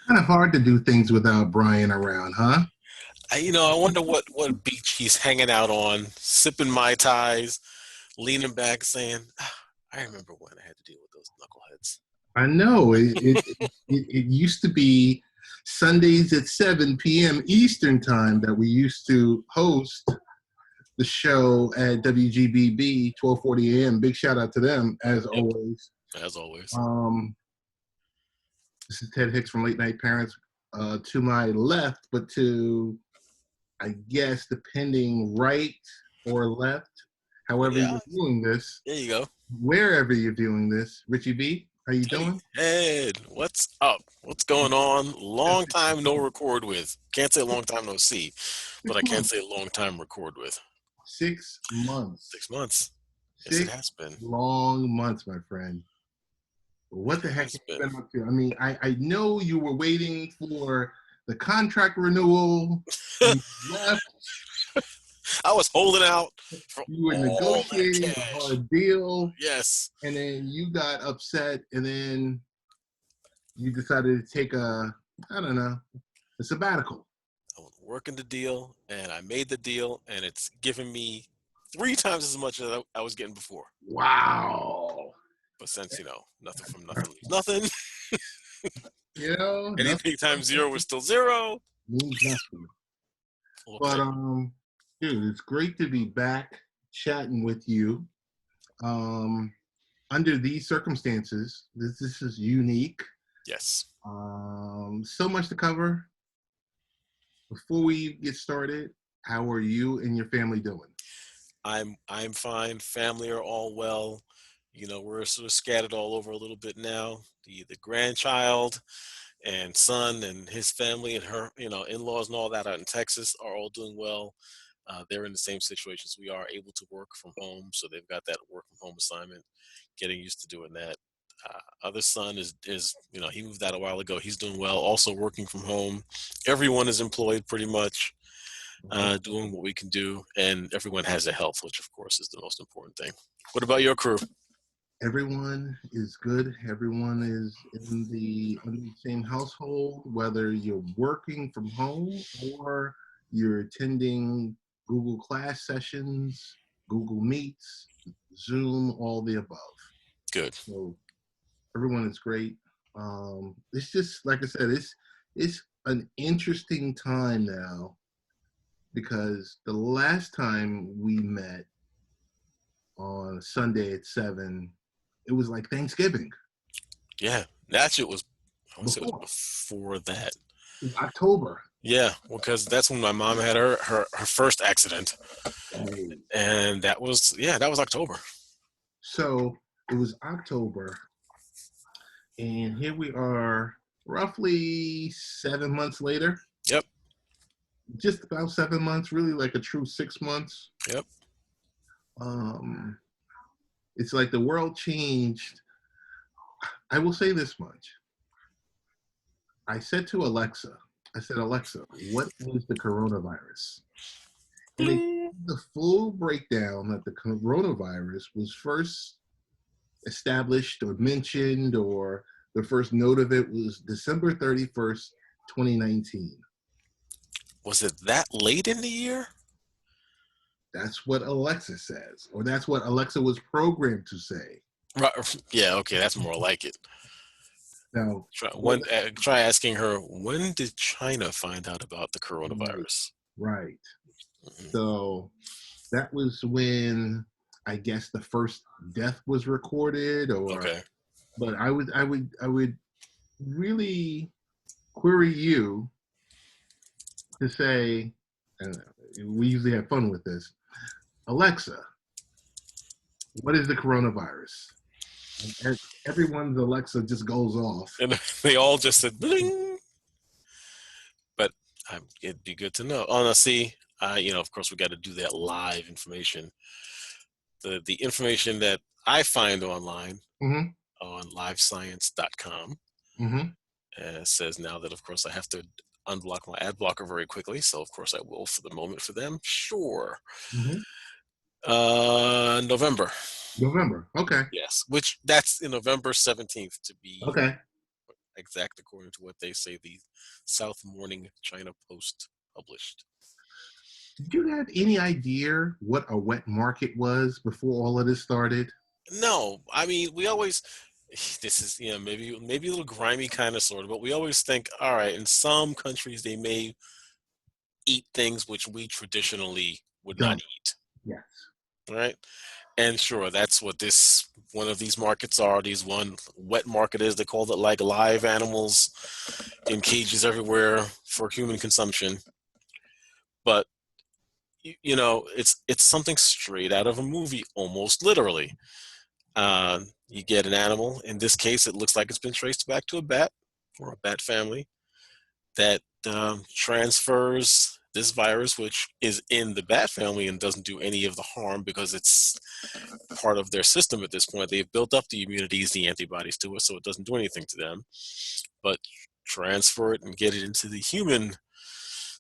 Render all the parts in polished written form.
Kind of hard to do things without Brian around, huh? I wonder what beach he's hanging out on, sipping Mai Tais, leaning back, saying, "I remember when I had to deal with those knuckleheads." I know it used to be Sundays at 7 p.m. Eastern time that we used to host the show at WGBB 12:40 a.m. Big shout out to them as Yep, always. as always. Um, this is Ted Hicks from Late Night Parents. To my left, but to I guess depending right or left, however Yeah, you're viewing this, there you go. wherever you're viewing this, Richie B, how you Teddy doing? Head, what's up? What's going on? Long time no record with. Can't say long time no see, but Six I can months. say long time record with. 6 months. 6 months. Yes, it Six has been. long months, my friend. It What the heck have has you been. been up to? I mean, I know you were waiting for the contract renewal. You left. I was holding out for You were all that negotiating a cash. hard deal, Yes, and then you got upset, and then you decided to take I don't know, a sabbatical. I was working the deal, and I made the deal, and it's given me 3 times as much as I was getting before. Wow. But since nothing from nothing leaves nothing, Nothing anything times zero was still zero. means nothing. What can But I do? dude, it's great to be back chatting with you. Um, under these circumstances, this is unique. Yes, So much to cover. Before we get started, how are you and your family doing? I'm fine. Family are all well. We're sort of scattered all over a little bit now. The grandchild and son and his family and her, in-laws and all that out in Texas are all doing well. They're in the same situation as we are, able to work from home, so they've got that work from home assignment. Getting used to doing that. Other son is he moved out a while ago. He's doing well, also working from home. Everyone is employed pretty much, doing what we can do, and everyone has their health, which of course is the most important thing. What about your crew? Everyone is good. Everyone is under the same household, whether you're working from home or you're attending Google Class sessions, Google Meets, Zoom, all the above. Good. So everyone is great. It's just like I said, it's an interesting time now because the last time we met on Sunday at 7, it was like Thanksgiving Yeah, that shit was. I want to say it was before. before that. It was October. Yeah, well, because that's when my mom had her first accident, Right. and that was October. So it was October, and here we are, roughly 7 months later. Yep, Just about 7 months, really like a true 6 months. yep. Um, it's like the world changed. I will say this much. I said to Alexa, I said, Alexa, what is the coronavirus? And they Bling. gave the full breakdown that the coronavirus was first established or mentioned, or the first note of it was December 31st, 2019. Was it that late in the year? That's what Alexa says, or that's what Alexa was programmed to say. Right. Yeah. Okay, that's more like it. Now, Try asking her, when did China find out about the right, coronavirus? right. Mhm. So that was when I guess the first death was recorded, or Okay. but I would really query you to say, and we usually have fun with this, Alexa, what is the coronavirus? And everyone's Alexa just goes off. And they all just said bling. But it'd be good to know. Oh, no, see, of course, we got to do that live information. The information that I find online Mm-hmm. on livescience.com Mm-hmm. says now that, of course, I have to unblock my ad blocker very quickly. So, of course, I will for the moment for them. Sure. Mm-hmm. November. November. Okay. Yes, which that's in November 17th to be Okay. exact according to what they say the South Morning China Post published. Did you have any idea what a wet market was before all of this started? No, I mean, we always this is, maybe a little grimy kind of sort of, but we always think, all right, in some countries they may eat things which we traditionally would not Don't. eat, Yes. right? And sure, that's what this one of these markets are. These one wet market is. They call it like live animals in cages everywhere for human consumption. But it's something straight out of a movie, almost literally. You get an animal. In this case, it looks like it's been traced back to a bat or a bat family that transfers this virus, which is in the bat family and doesn't do any of the harm because it's part of their system at this point. They've built up the immunities, the antibodies to it, so it doesn't do anything to them. But transfer it and get it into the human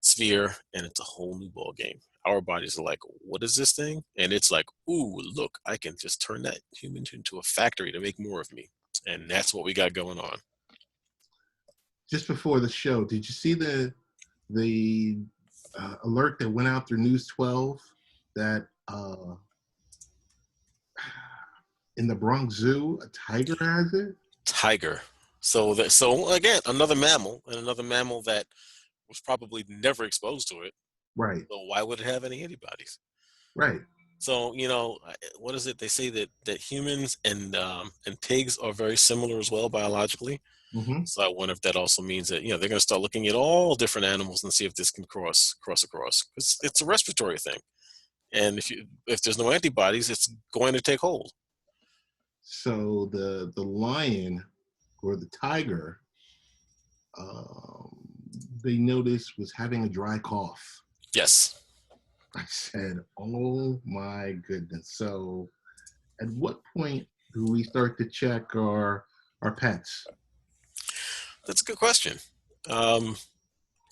sphere, and it's a whole new ball game. Our bodies are like, what is this thing? And it's like, ooh, look, I can just turn that human into a factory to make more of me. And that's what we got going on. Just before the show, did you see the alert that went out through News 12 that in the Bronx Zoo a tiger has it? Tiger. So again, another mammal, and another mammal that was probably never exposed to it. Right. So why would it have any antibodies? Right. So what is it? They say that humans and pigs are very similar as well biologically. Mm-hmm. So I wonder if that also means that they're going to start looking at all different animals and see if this can cross across. It's a respiratory thing, and if there's no antibodies, it's going to take hold. So the lion or the tiger, they noticed was having a dry cough. Yes. I said, "Oh my goodness!" So, at what point do we start to check our pets? That's a good question. Um,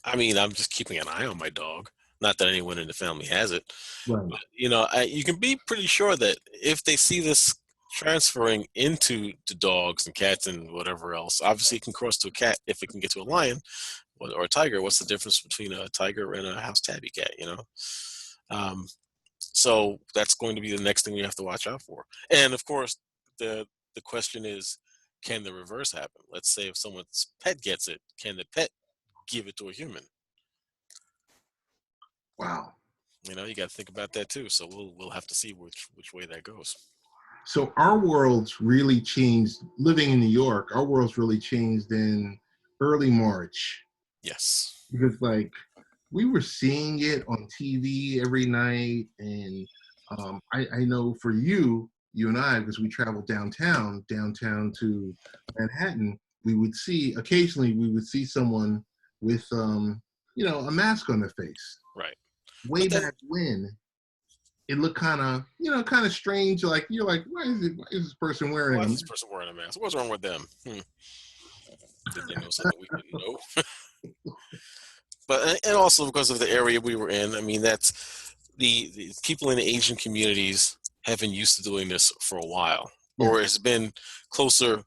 I mean, I'm just keeping an eye on my dog. Not that anyone in the family has it, Right. but you can be pretty sure that if they see this transferring into the dogs and cats and whatever else, obviously it can cross to a cat if it can get to a lion or a tiger. What's the difference between a tiger and a house tabby cat? Um, so that's going to be the next thing we have to watch out for. And of course, the question is, can the reverse happen? Let's say if someone's pet gets it, can the pet give it to a human? Wow. You got to think about that too. So we'll have to see which way that goes. So our world's really changed. Living in New York, our world's really changed in early March Yes. because, like, we were seeing it on TV every night, and I know for you and I, because we traveled downtown to Manhattan, occasionally we would see someone with a mask on their face. Right. Way But then back when, it looked kind of strange. Like you're like, why is this person wearing why a is mask? this person wearing a mask? What's wrong with them? Did they know something we didn't know? But and also because of the area we were in. I mean, that's the people in the Asian communities have been used to doing this for a while, Yeah. or it's been closer.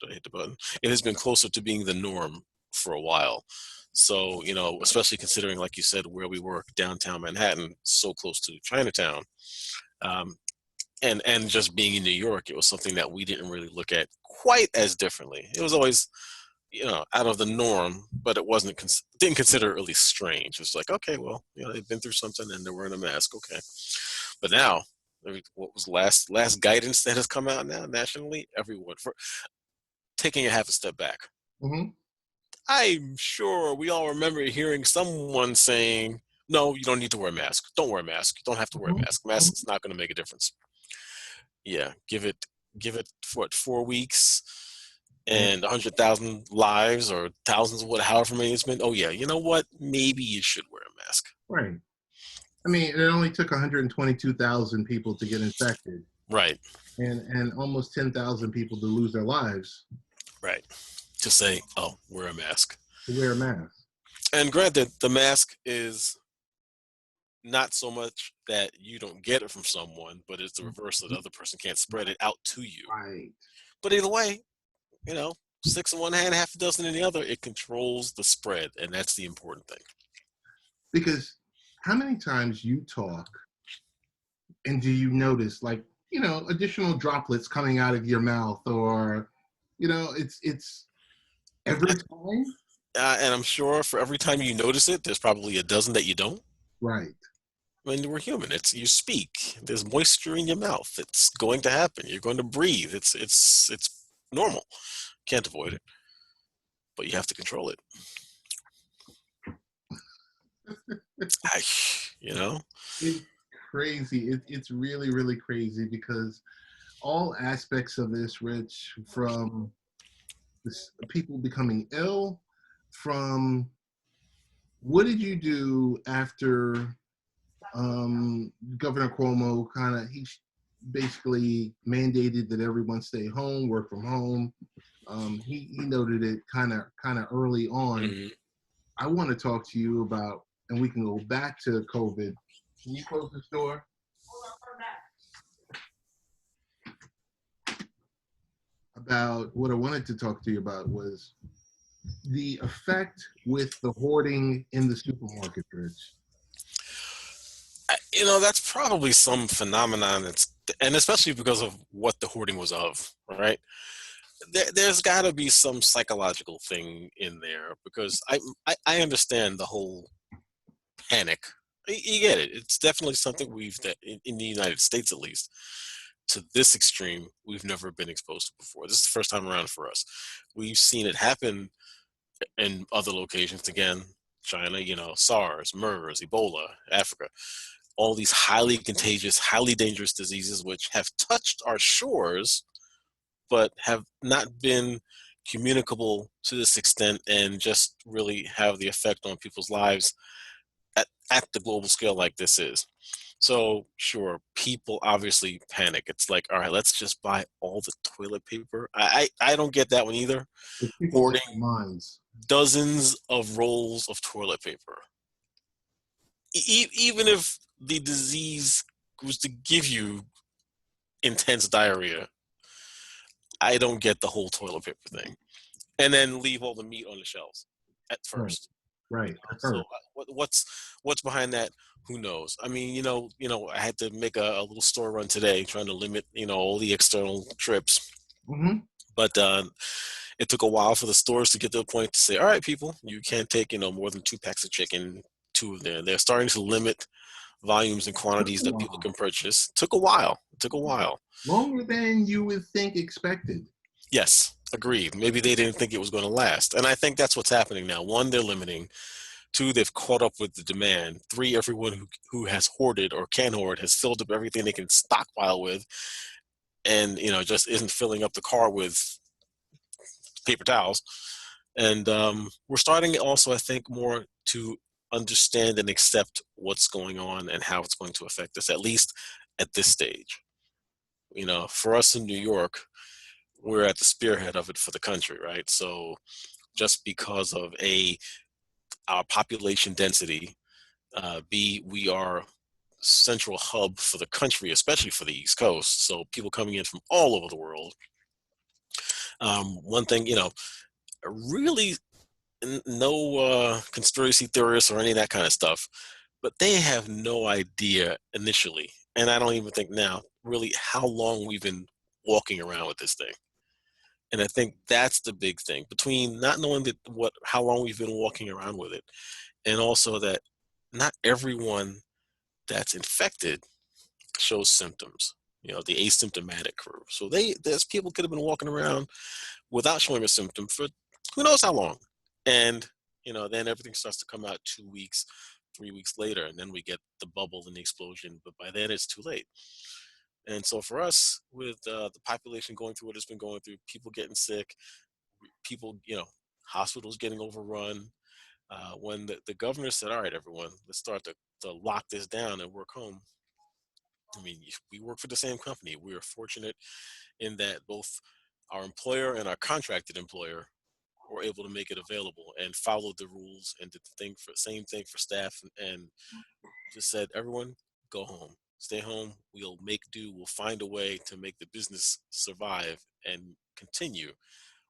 I hit the button. It has been closer to being the norm for a while. So, especially considering, like you said, where we were, downtown Manhattan, so close to Chinatown, um, and just being in New York, it was something that we didn't really look at quite as differently. It was always, out of the norm, but it didn't consider it really strange. It's like, okay, well, they've been through something and they're wearing a mask, okay. But now, what was last guidance that has come out now nationally? Everyone for taking a half a step back. Mm-hmm. I'm sure we all remember hearing someone saying, no, you don't need to wear a mask. Don't wear a mask. You don't have to wear a mask. Mm-hmm. Mask's not going to make a difference. Yeah, give it what, 4 weeks And and 100,000 lives or thousands of however many it's been. Oh yeah, you know what? Maybe you should wear a mask. right. I mean, it only took 122,000 people to get infected, Right, and almost 10,000 people to lose their lives right. To say, oh, wear a mask. to wear a mask. And granted, the mask is not so much that you don't get it from someone, but it's the reverse that the other person can't spread it out to you. Right. But either way, six in one hand, half a dozen in the other, it controls the spread, and that's the important thing. Because how many times you talk and do you notice, like, additional droplets coming out of your mouth, or it's every time. And I'm sure for every time you notice it, there's probably a dozen that you don't. Right. I mean, we're human. It's you speak. There's moisture in your mouth. It's going to happen. You're going to breathe. It's normal. Can't avoid it, but you have to control it. I, you know. It's crazy. It's really, really crazy, because all aspects of this, Rich, from this, people becoming ill, from what did you do after Governor Cuomo he basically mandated that everyone stay home, work from home. He noted it kind of early on. Mhm. I want to talk to you about, and we can go back to COVID. Can you close this door? About what I wanted to talk to you about was the effect with the hoarding in the supermarket, Rich. That's probably some phenomenon and especially because of what the hoarding was of, right? There's got to be some psychological thing in there because I understand the whole panic. You get it. It's definitely something that in the United States, at least, to this extreme, we've never been exposed to before. This is the first time around for us. We've seen it happen in other locations again. China, SARS, MERS, Ebola, Africa, all these highly contagious, highly dangerous diseases which have touched our shores, but have not been communicable to this extent and just really have the effect on people's lives at the global scale like this is. So sure, people obviously panic. It's like, all right, let's just buy all the toilet paper. I don't get that one either. People lost Hoarding their minds. dozens of rolls of toilet paper. Even if the disease was to give you intense diarrhea, I don't get the whole toilet paper thing. And then leave all the meat on the shelves at Right, first. right. At So first. what's behind that? Who knows? I mean, I had to make a little store run today, trying to limit, all the external trips. Mm-hmm. But it took a while for the stores to get to the point to say, all right, people, you can't take, more than 2 packs of chicken, two of them. They're starting to limit volumes and quantities that people Wow. can purchase. Took a while. It took a while. Longer than you would think expected. Yes, agreed. Maybe they didn't think it was going to last. And I think that's what's happening now. One, they're limiting. Two, they've caught up with the demand. Three, everyone who has hoarded or can hoard has filled up everything they can stockpile with and, just isn't filling up the car with paper towels. And we're starting also, I think, more to understand and accept what's going on and how it's going to affect us, at least at this stage. For us in New York, we're at the spearhead of it for the country, right? So just because of our population density, B, we are central hub for the country, especially for the East Coast. So people coming in from all over the world. One thing, really no conspiracy theorists or any of that kind of stuff, but they have no idea initially, and I don't even think now, really how long we've been walking around with this thing. And I think that's the big thing between not knowing how long we've been walking around with it, and also that not everyone that's infected shows symptoms. The asymptomatic crew. So there's people could have been walking around without showing a symptom for who knows how long, and then everything starts to come out 2 weeks, 3 weeks later, and then we get the bubble and the explosion. But by then it's too late. And so for us, with the population going through what it's been going through, people getting sick, people, hospitals getting overrun. When the governor said, all right, everyone, let's start to lock this down and work home. I mean, we work for the same company. We are fortunate in that both our employer and our contracted employer were able to make it available and follow the rules and did the same thing for staff and just said, everyone, go home, stay home. We'll make do. We'll find a way to make the business survive and continue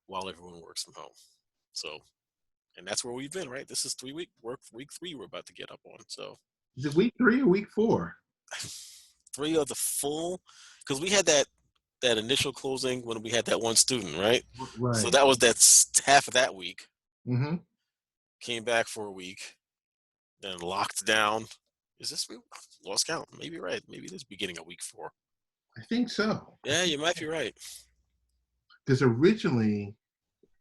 while everyone works from home. So, and that's where we've been, right? This is 3 week work week 3 we're about to get up on. So Is it week 3 or week 4? 3 of the full, because we had that initial closing when we had that one student, right? So Right. that was half of that week. Mm-hmm. Came back for a week, then locked down. Is this week? Lost count? Maybe right. Maybe it is beginning of week 4. I think so. Yeah, you might be right. Because originally,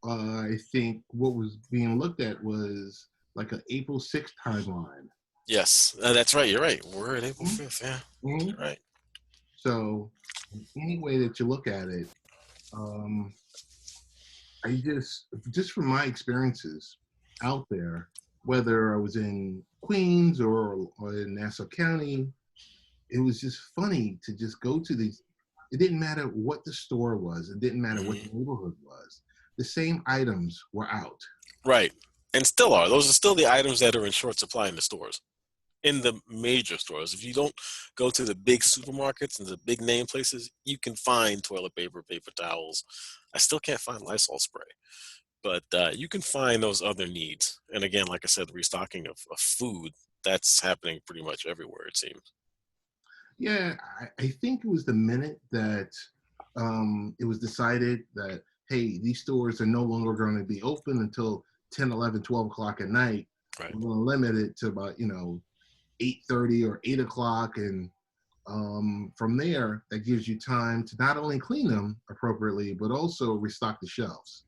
I think what was being looked at was like an April 6th timeline. Yes, that's right. You're right. We're at April Mm-hmm. 5th. Yeah, Mm-hmm. you're right. So, any way that you look at it, um, I just from my experiences out there, whether I was in Queens or in Nassau County, it was just funny to just go to these. It didn't matter what the store was. It didn't matter what Hmm. the neighborhood was. The same items were out. Right, and still are. Those are still the items that are in short supply in the stores, in the major stores. If you don't go to the big supermarkets and the big name places, you can find toilet paper, paper towels. I still can't find Lysol spray, but you can find those other needs. And again, like I said, restocking of food, that's happening pretty much everywhere, it seems. Yeah, I think it was the minute that it was decided that, hey, these stores are no longer going to be open until 10, 11, 12 o'clock at night. Right. We're going to limit it to about, 8:30 or 8 o'clock. And from there, that gives you time to not only clean them appropriately, but also restock the shelves.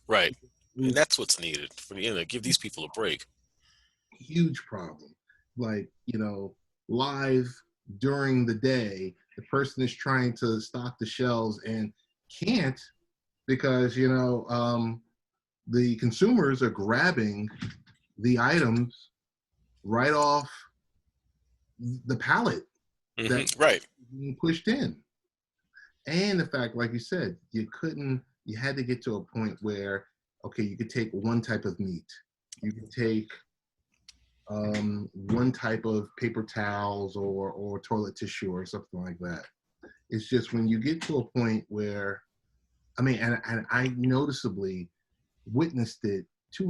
Right. It And was that's what's needed for give these people a break. a huge problem. Like, live during the day, the person is trying to stock the shelves and can't because, the consumers are grabbing the items right off the pallet that Right. being pushed in. And the fact, like you said, you had to get to a point where, okay, you could take one type of meat, you could take one type of paper towels or toilet tissue or something like that. It's just when you get to a point where, I mean, and I noticeably witnessed it 2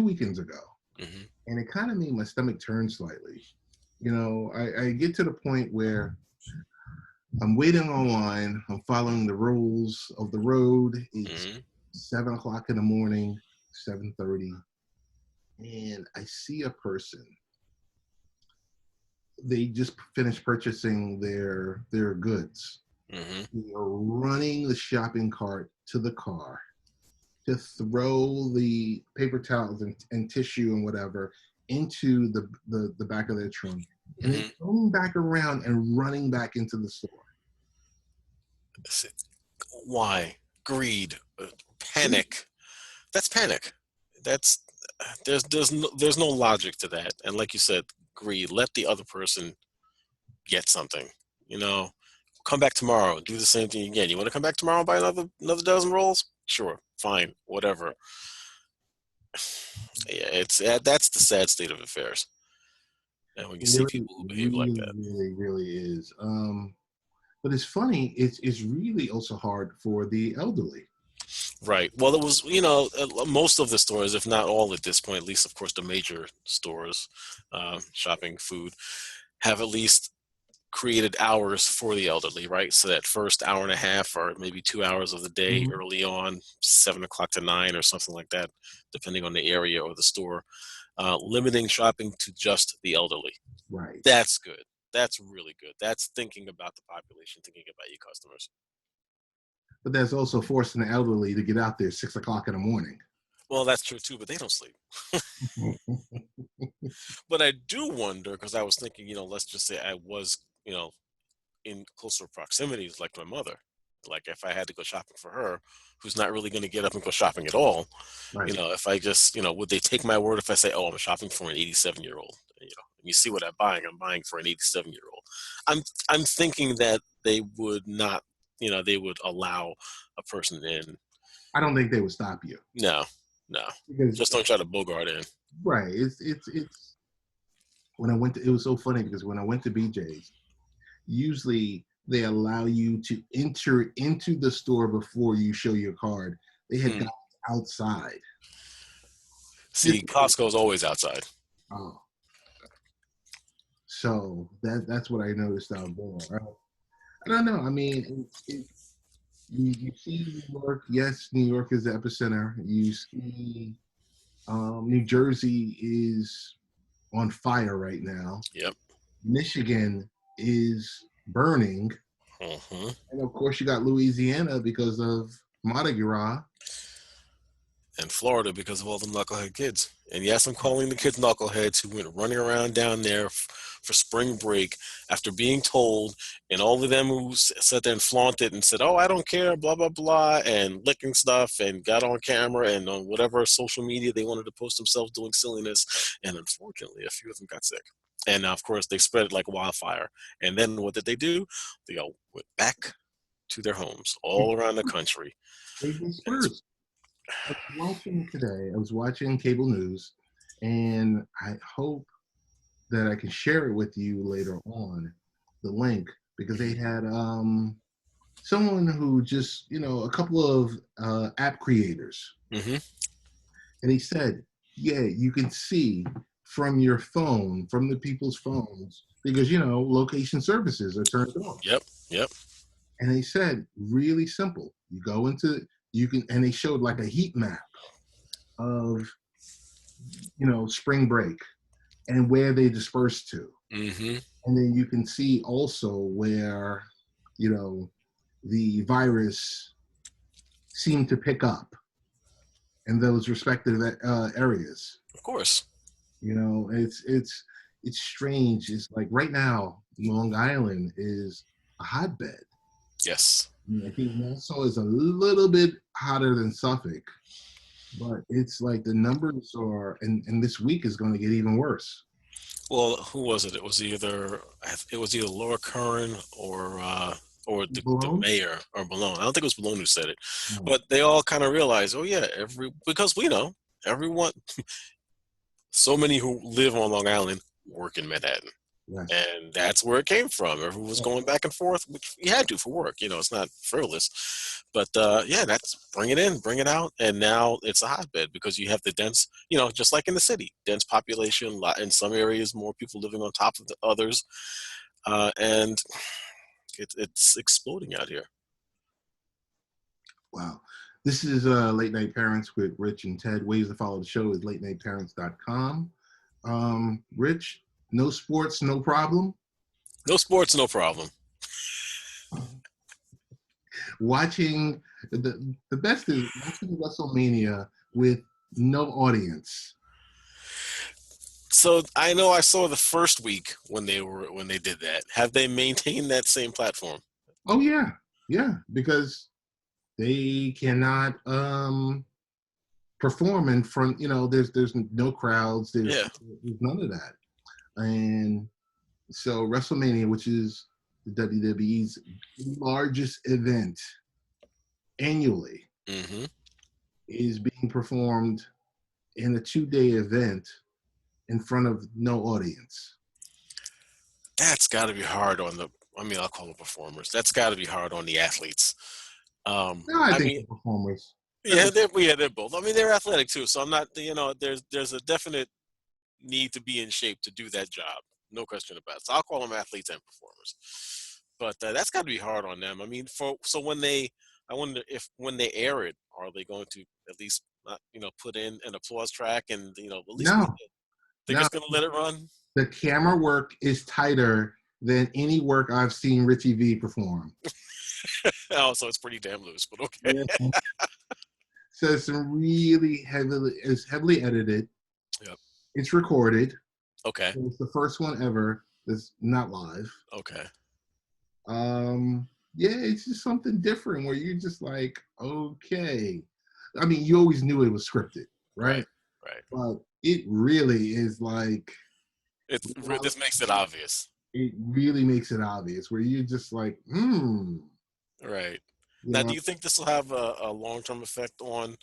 weekends ago, Hmm. and it kind of made my stomach turn slightly. I get to the point where I'm waiting online. I'm following the rules of the road. It's Hmm. 7 o'clock in the morning, 7:30, and I see a person. They just finished purchasing their goods. Hmm. They are running the shopping cart to the car to throw the paper towels and tissue and whatever into the back of their trunk, and then Hmm. going back around and running back into the store. Why? Greed, panic. That's panic. That's there's no logic to that. And like you said, greed. Let the other person get something. You know, come back tomorrow. Do the same thing again. You want to come back tomorrow and buy another dozen rolls? Sure, fine, whatever. Yeah, that's the sad state of affairs. And when you It see really, people who behave like really, that. really, really is. But it's funny. It's really also hard for the elderly. Right. Well, it was, most of the stores, if not all at this point, at least, of course, the major stores, shopping, food, have at least created hours for the elderly, right? So that first hour and a half or maybe 2 hours of the day Mhm. early on, 7 o'clock to 9 or something like that, depending on the area or the store, limiting shopping to just the elderly. Right. That's good. That's really good. That's thinking about the population, thinking about your customers. But that's also forcing the elderly to get out there 6 o'clock in the morning. Well, that's true too, but they don't sleep. But I do wonder because I was thinking, let's just say I was, in closer proximities like my mother. Like if I had to go shopping for her, who's not really going to get up and go shopping at all, Right. if I just, would they take my word if I say, oh, I'm shopping for an 87-year-old? And you see what I'm buying for an 87-year-old. I'm thinking that they would not, they would allow a person in. I don't think they would stop you No, no, because just don't try to bogart in. right. It's when I went to. It was so funny because when I went to BJ's, usually they allow you to enter into the store before you show your card. They had Hmm. got outside. See, Costco's always outside. Oh, so that's what I noticed out there. I don't know. I mean, you see New York. Yes, New York is the epicenter. You see New Jersey is on fire right now. Yep. Michigan is burning. Hmm. And of course, you got Louisiana because of Mardi Gras. And Florida because of all the knucklehead kids. And yes, I'm calling the kids knuckleheads who went running around down there for spring break after being told, and all of them who sat there and flaunted and said, "Oh, I don't care," blah blah blah, and licking stuff and got on camera and on whatever social media they wanted to post themselves doing silliness. And unfortunately, a few of them got sick. And of course, they spread it like wildfire. And then what did they do? They all went back to their homes all around the country. They And it's dispersed. I was watching today. I was watching cable news, and I hope that I can share it with you later on, the link, because they had someone who just, a couple of app creators, hmm and he said, yeah, you can see from your phone, from the people's phones, because location services are turned on. Yep. Yep. And they said, really simple. You go into you can, and they showed like a heat map of spring break and where they dispersed to. hmm And then you can see also where, the virus seemed to pick up in those respective areas. Of course. It's strange. It's like right now, Long Island is a hotbed. Yes. I think Nassau is a little bit hotter than Suffolk, but it's like the numbers are, and this week is going to get even worse. Well, who was it? It was either Laura Curran or the Malone? mayor or Malone. I don't think it was Malone who said it, No. but they all kind of realized, oh yeah, because we know everyone, so many who live on Long Island work in Manhattan. Yes. And that's where it came from. Everyone was going back and forth, which you had to for work. It's not frivolous, but yeah, that's bring it in, bring it out, and now it's a hotbed because you have the dense, just like in the city, dense population. In some areas, more people living on top of the others, and it's exploding out here. Wow. This is Late Night Parents with Rich and Ted. Ways to follow the show is latenightparents.com. Rich, no sports, no problem. No sports, no problem. Watching the best is watching WrestleMania with no audience. So I know I saw the first week when they did that. Have they maintained that same platform? Oh yeah, yeah, because they cannot perform in front. There's no crowds. There's Yeah. none of that. And so WrestleMania, which is the WWE's largest event annually, hmm is being performed in a 2-day event in front of no audience. That's got to be hard on the. I mean, I'll call them performers. That's got to be hard on the athletes. No, I I think mean, the performers. they're both. I mean, they're athletic too. So I'm not. There's a definite need to be in shape to do that job. No question about it. So I'll call them athletes and performers. But that's got to be hard on them. I mean, I wonder if when they air it, are they going to at least put in an applause track and at least No, they're no. just going to let it run. The camera work is tighter than any work I've seen Richie V perform. Oh, so it's pretty damn loose. But okay. Yeah. So it's heavily edited. Yep. It's recorded. Okay. It's the first one ever that's not live. Okay. Yeah, it's just something different where you're just like, okay. I mean, you always knew it was scripted, right? Right. But it really is like, This makes it obvious. it really makes it obvious where you're just like, Right. you Now, know, do you think this will have a long term effect on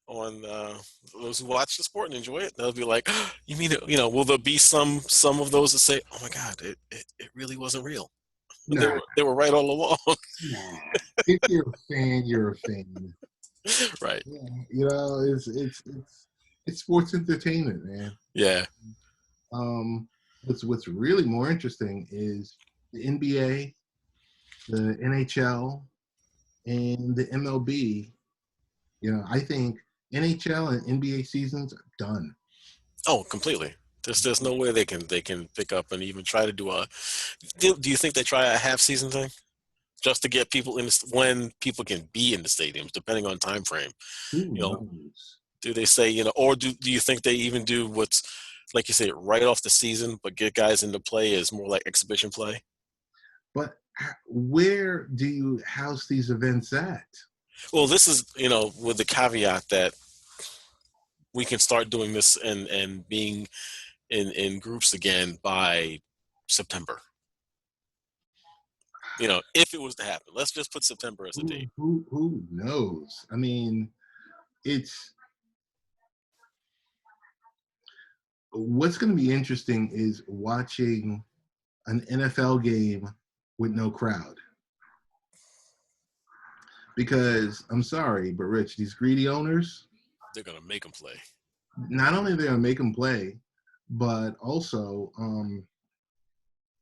those who watch the sport and enjoy it? They'll be like, you mean will there be some of those that say, oh my God, it really wasn't real. nah, They were right all along. nah. If you're a fan, you're a fan. Right. Yeah, it's sports entertainment, man. Yeah. What's really more interesting is the NBA, the NHL, and the MLB. I think NHL and NBA seasons are done. Oh, completely. There's no way they can pick up and even try to do a. Do you think they try a half season thing just to get people in when people can be in the stadiums, depending on time frame? Who You know, knows? do they say or do you think they even do what's like you say right off the season, but get guys into play as more like exhibition play? But where do you house these events at? Well, this is with the caveat that we can start doing this and being in groups again by September. If it was to happen, let's just put September as a date. Who knows? I mean, it's what's going to be interesting is watching an NFL game with no crowd. Because I'm sorry, but Rich, these greedy owners, They're gonna make them play. not only they're gonna make them play, but also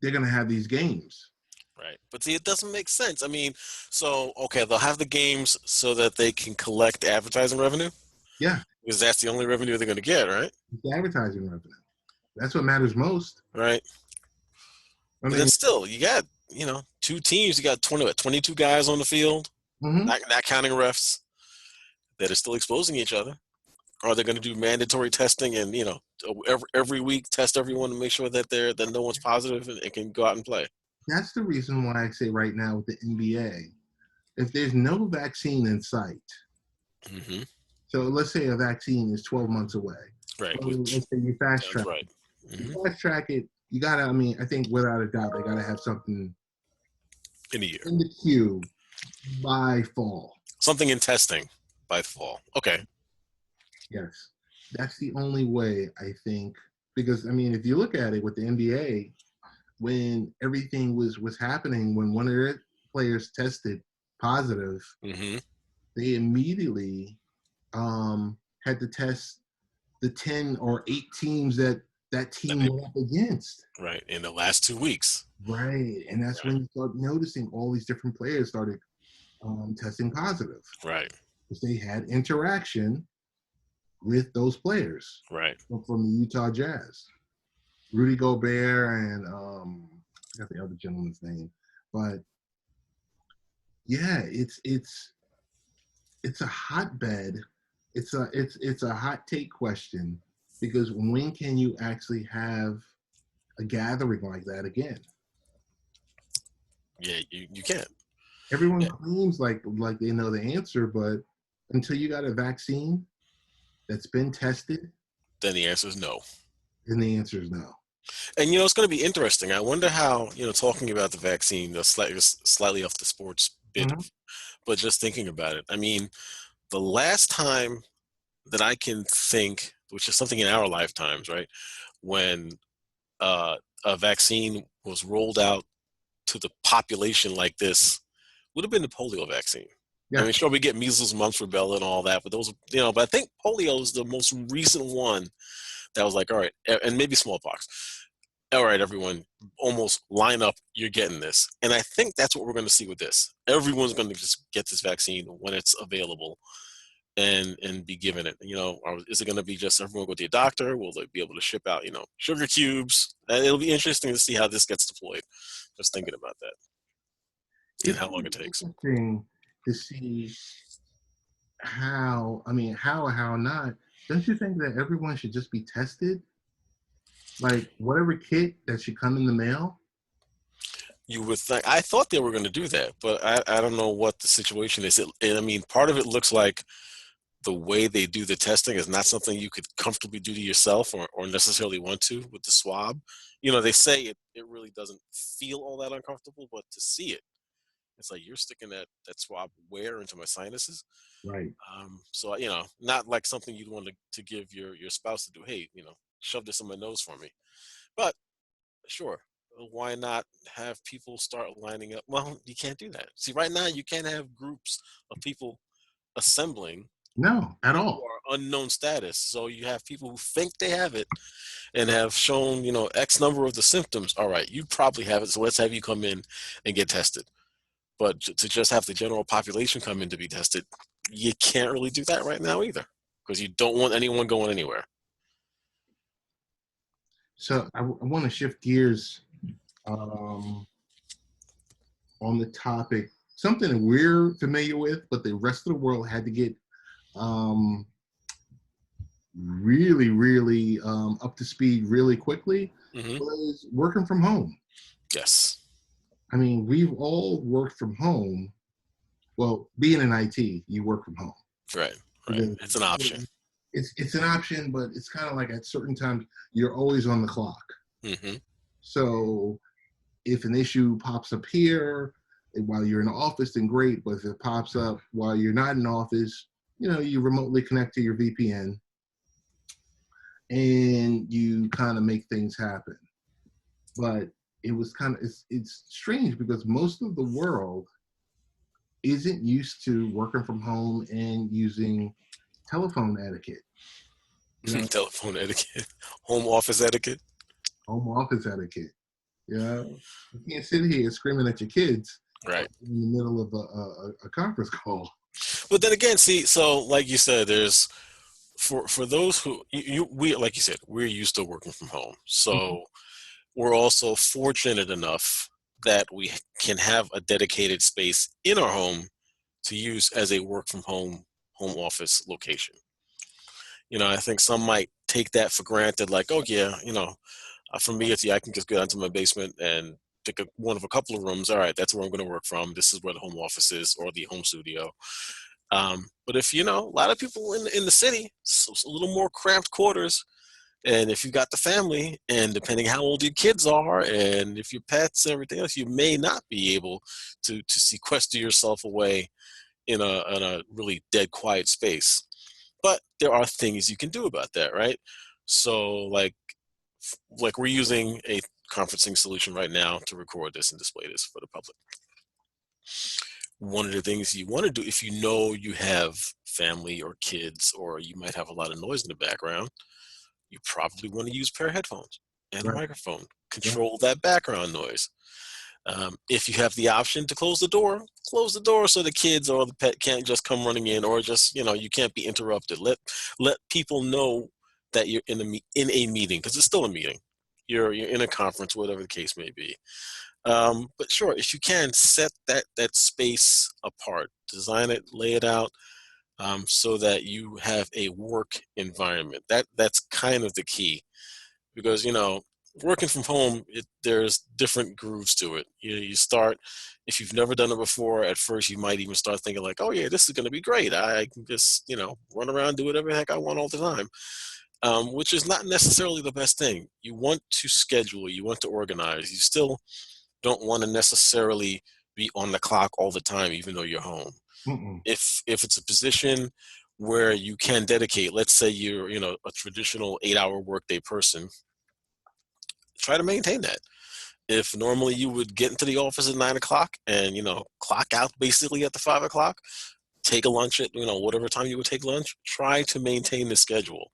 they're gonna have these games. Right. But see, it doesn't make sense. I mean, so, okay, they'll have the games so that they can collect advertising revenue Yeah, because that's the only revenue they're going to get, right? it's the advertising revenue. That's what matters most. Right. I But then mean, still, you got, two teams, you got 22 guys on the field, mhm. not counting refs that are still exposing each other. Are they going to do mandatory testing and, every week test everyone to make sure that no one's positive and can go out and play? That's the reason why I say right now with the NBA, if there's no vaccine in sight, Hmm. so let's say a vaccine is 12 months away. Right. So Which let's say you fast sounds track. right. You Hmm. fast track it. You gotta. I mean, I think without a doubt, they gotta have something In a year. in the queue by fall. Something in testing by fall. Okay. Yes, that's the only way I think. Because I mean, if you look at it with the NBA, when everything was happening, when one of their players tested positive, Hmm. they immediately had to test the 10 or 8 teams that team went up against. Right. In the last 2 weeks. Right, and that's Right. when you start noticing all these different players started testing positive Right. because they had interaction with those players Right. from the Utah Jazz, Rudy Gobert, and I forgot the other gentleman's name, but yeah, it's a hotbed. It's a hot take question because when can you actually have a gathering like that again? Yeah, you can't. Everyone Yeah. claims like they know the answer, but until you got a vaccine that's been tested, Then the answer is no. then the answer is no. And it's going to be interesting. I wonder how talking about the vaccine, slightly off the sports bit, Mhm. but just thinking about it. I mean, the last time that I can think, which is something in our lifetimes, right, when uh, a vaccine was rolled out to the population like this, would have been the polio vaccine. I Yeah, mean, sure, we get measles, mumps, rubella, and all that, but but I think polio is the most recent one that was like, all right, and maybe smallpox. All right, everyone, almost line up. You're getting this, and I think that's what we're going to see with this. Everyone's going to just get this vaccine when it's available, and be given it. Or is it going to be just everyone go to a doctor? Will they be able to ship out, sugar cubes? And it'll be interesting to see how this gets deployed. Just thinking about that and it's how gonna long it be takes. interesting to see how. I mean, how or how not. Don't you think that everyone should just be tested? Like whatever kit that should come in the mail. You would think. I thought they were going to do that, but I don't know what the situation is. And I mean, part of it looks like the way they do the testing is not something you could comfortably do to yourself or necessarily want to with the swab. They say it really doesn't feel all that uncomfortable, but to see it, it's like you're sticking that swab where into my sinuses. Right. So not like something you'd want to give your spouse to do. Hey, shove this in my nose for me. But sure, why not have people start lining up? Well, you can't do that. See, right now you can't have groups of people assembling No, at who all. are unknown status. So you have people who think they have it and have shown, X number of the symptoms. All right, you probably have it, so let's have you come in and get tested. But to just have the general population come in to be tested, you can't really do that right now either, because you don't want anyone going anywhere. So I want to shift gears um, on the topic, something that we're familiar with, but the rest of the world had to get um, really, really up to speed really quickly, Hmm. was working from home. Yes. I mean, we've all worked from home. Well, being in IT, you work from home. Right. Right. Because It's an option. it's an option, but it's kind of like at certain times you're always on the clock. Hmm. So if an issue pops up here while you're in the office, then great. But if it pops up while you're not in office, you remotely connect to your VPN and you kind of make things happen. But it was kind of it's strange because most of the world isn't used to working from home and using telephone etiquette, Telephone etiquette, home office etiquette. home office etiquette. You can't sit here screaming at your kids Right. in the middle of a conference call. But then again, see, so like you said, there's for those who we like you said, we're used to working from home. So we're also fortunate enough that we can have a dedicated space in our home to use as a work from home office location. I think some might take that for granted, like, oh yeah, for me, it's, yeah, I can just go down to my basement and pick one of a couple of rooms. All right, that's where I'm going to work from. This is where the home office is, or the home studio. But if a lot of people in the city, so it's a little more cramped quarters, and if you've got the family, and depending how old your kids are, and if your pets and everything else, you may not be able to sequester yourself away in a really dead quiet space. But there are things you can do about that, right? So like we're using a conferencing solution right now to record this and display this for the public. One of the things you want to do, if you know you have family or kids, or you might have a lot of noise in the background, you probably want to use a pair of headphones and a Right, microphone. right. Control that background noise. If you have the option to close the door so the kids or the pet can't just come running in, or just you can't be interrupted. Let people know that you're in a meeting, because it's still a meeting. You're in a conference, whatever the case may be. But sure, if you can set that space apart, design it, lay it out, so that you have a work environment. That's kind of the key, because working from home, there's different grooves to it. You start, if you've never done it before, at first you might even start thinking like, oh yeah, this is going to be great. I can just run around, do whatever the heck I want all the time. Which is not necessarily the best thing. You want to schedule, you want to organize. You still don't want to necessarily be on the clock all the time, even though you're home. Mm-mm. If it's a position where you can dedicate, let's say you're a traditional 8-hour workday person, try to maintain that. If normally you would get into the office at 9 o'clock and clock out basically at the 5 o'clock, take a lunch at whatever time you would take lunch, try to maintain the schedule.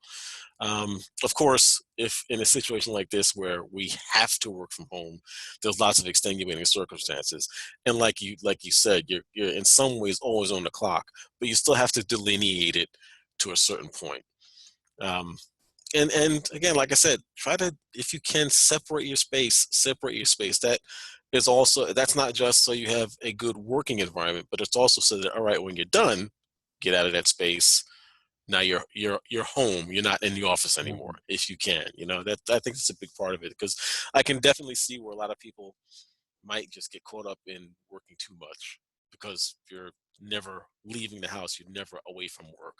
Of course, if in a situation like this where we have to work from home, there's lots of extenuating circumstances, and like you said, you're in some ways always on the clock, but you still have to delineate it to a certain point. Um, and again, like I said, try to, if you can, separate your space. Separate your space. That's not just so you have a good working environment, but it's also so that, all right, when you're done, get out of that space. Now you're home. You're not in the office anymore. If you can, that, I think it's a big part of it, because I can definitely see where a lot of people might just get caught up in working too much, because you're never leaving the house. You're never away from work.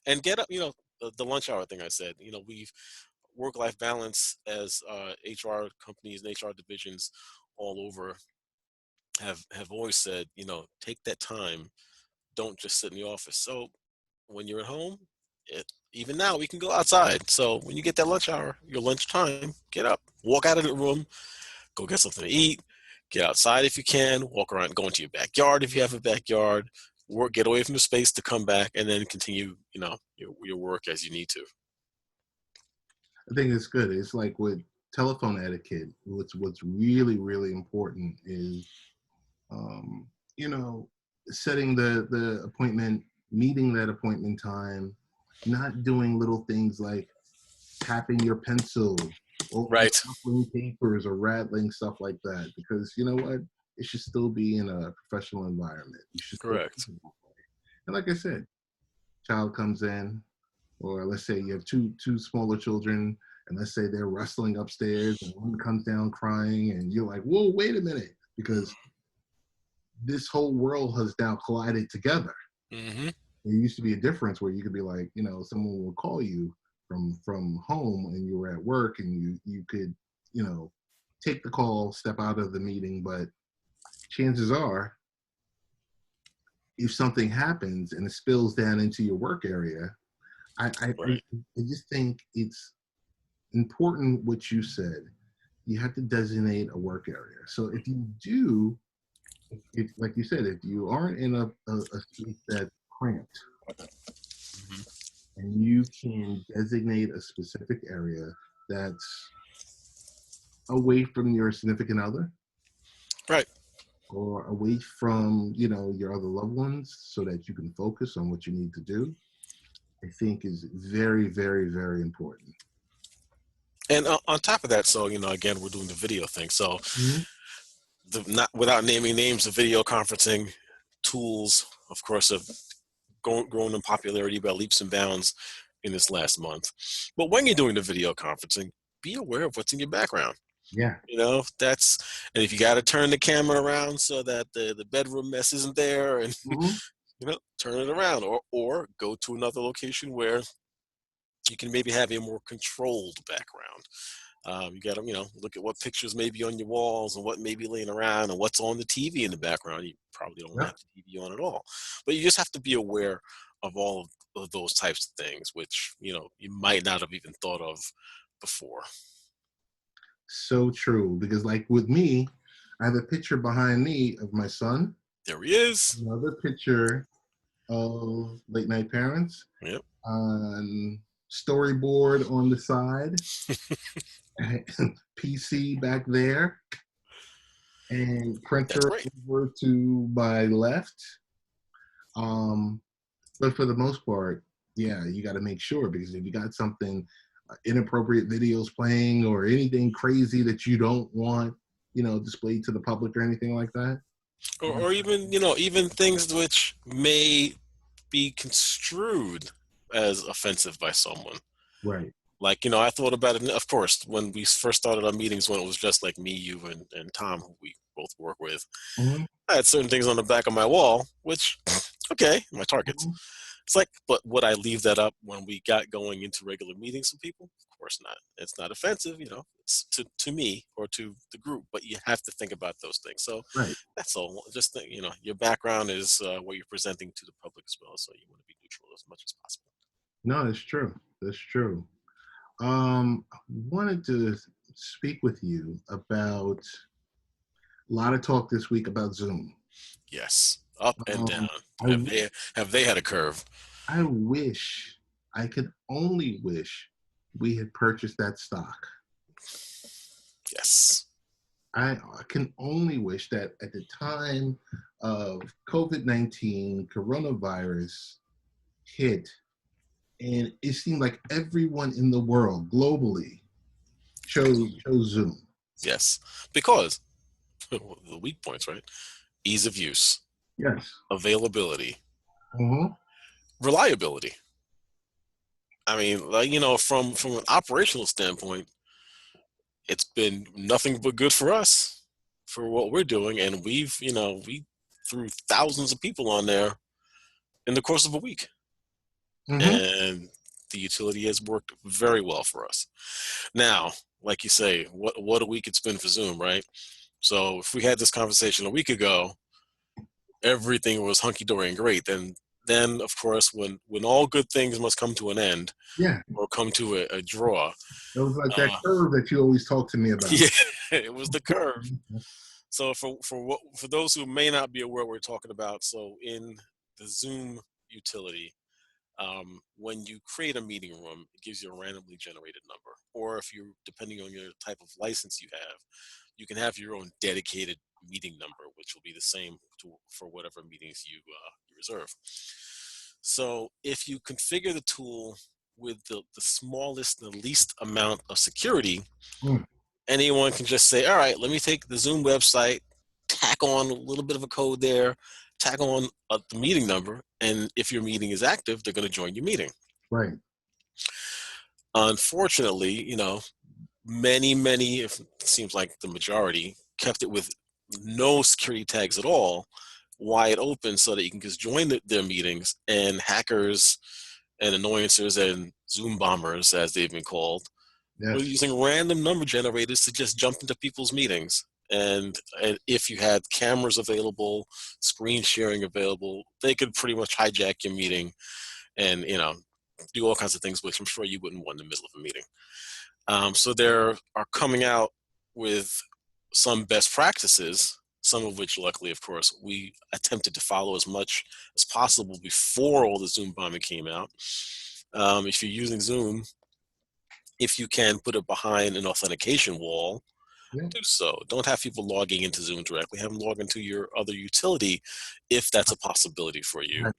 And get up, the lunch hour thing I said, we've work-life balance, as HR companies and HR divisions all over have always said, take that time. Don't just sit in the office. So when you're at home, even now we can go outside. So when you get that lunch hour, your lunch time, get up, walk out of the room, go get something to eat, get outside if you can, walk around, go into your backyard if you have a backyard, work, get away from the space to come back, and then continue, your work as you need to. I think it's good. It's like with telephone etiquette. What's really really important is, um, you know, setting the appointment, meeting that appointment time, not doing little things like tapping your pencil or Right. ruffling papers or rattling stuff like that. Because you know what, it should still be in a professional environment. You should still. Correct. And like I said, child comes in, or let's say you have two smaller children, and let's say they're wrestling upstairs, and one comes down crying, and you're like, "Whoa, wait a minute," because this whole world has now collided together. Hmm. There used to be a difference where you could be like, someone will call you from home, and you were at work, and you could, you know, take the call, step out of the meeting, but chances are, if something happens and it spills down into your work area, I I, I Right. I just think it's important what you said. You have to designate a work area. So if you do, if like you said, if you aren't in a space that's cramped, Hmm. and you can designate a specific area that's away from your significant other, Right. or away from, your other loved ones, so that you can focus on what you need to do, I think is very very very important. And on top of that, so again, we're doing the video thing. So Mhm. not without naming names, the video conferencing tools, of course, have grown in popularity by leaps and bounds in this last month. But when you're doing the video conferencing, be aware of what's in your background. Yeah. That's, and if you got to turn the camera around so that the bedroom mess isn't there, and Hmm. turn it around, or go to another location where you can maybe have a more controlled background. You got to, look at what pictures may be on your walls and what may be laying around and what's on the TV in the background. You probably don't Yeah. have the TV on at all, but you just have to be aware of all of those types of things, which, you might not have even thought of before. So true. Because like with me, I have a picture behind me of my son, There he is. another picture of late night parents, Yep. storyboard on the side, PC back there, and That's printer right. over to my left. Um, but for the most part, yeah, you got to make sure, because if you got something, inappropriate videos playing or anything crazy that you don't want, displayed to the public or anything like that. Or even, even things which may be construed as offensive by someone. Right. Like, I thought about it, of course, when we first started our meetings, when it was just like me, you, and Tom, who we both work with. Hmm. I had certain things on the back of my wall, which, okay, my targets. Hmm. It's like, but would I leave that up when we got going into regular meetings with people? Of course not. It's not offensive, it's to me or to the group, but you have to think about those things. So Right. that's all. Just think, your background is what you're presenting to the public as well. So you want to be neutral as much as possible. No, that's true. That's true. I wanted to speak with you about a lot of talk this week about Zoom. Yes, up and down. Um, I Have w- they had a curve? I wish, I could only wish we had purchased that stock. Yes. I can only wish that at the time of COVID-19, coronavirus hit, and it seemed like everyone in the world globally chose Zoom. Yes. Because the weak points, right? Ease of use, Yes. availability, Hmm. reliability. I mean, like, from an operational standpoint, it's been nothing but good for us for what we're doing, and we threw thousands of people on there in the course of a week, Hmm. and the utility has worked very well for us. Now, like you say, what a week it's been for Zoom, right? So if we had this conversation a week ago, everything was hunky dory and great. Then of course, when all good things must come to an end Yeah, or come to a draw, it was like that uh, curve that you always talk to me about. yeah, it was the curve. So for those who may not be aware, what we're talking about. So in the Zoom utility, when you create a meeting room, it gives you a randomly generated number. Or if you're, depending on your type of license you can have your own dedicated meeting number, which will be the same for whatever meetings you reserve. So if you configure the tool with the smallest and the least amount of security, Mm, anyone can just say, all right, let me take the Zoom website, tack on a little bit of a code there, tack on the meeting number, and if your meeting is active, they're going to join your meeting. right. Unfortunately, many, if it seems like the majority, kept it with no security tags at all, wide open, so that you can just join their meetings, and hackers and annoyancers and Zoom bombers, as they've been called, were Yes. using random number generators to just jump into people's meetings. And if you had cameras available, screen sharing available, they could pretty much hijack your meeting and do all kinds of things, which I'm sure you wouldn't want in the middle of a meeting. So there are coming out with some best practices, some of which, luckily, of course, we attempted to follow as much as possible before all the Zoom bombing came out. If you're using Zoom, if you can put it behind an authentication wall, Yeah. do so. Don't have people logging into Zoom directly. Have them log into your other utility if that's a possibility for you, Right.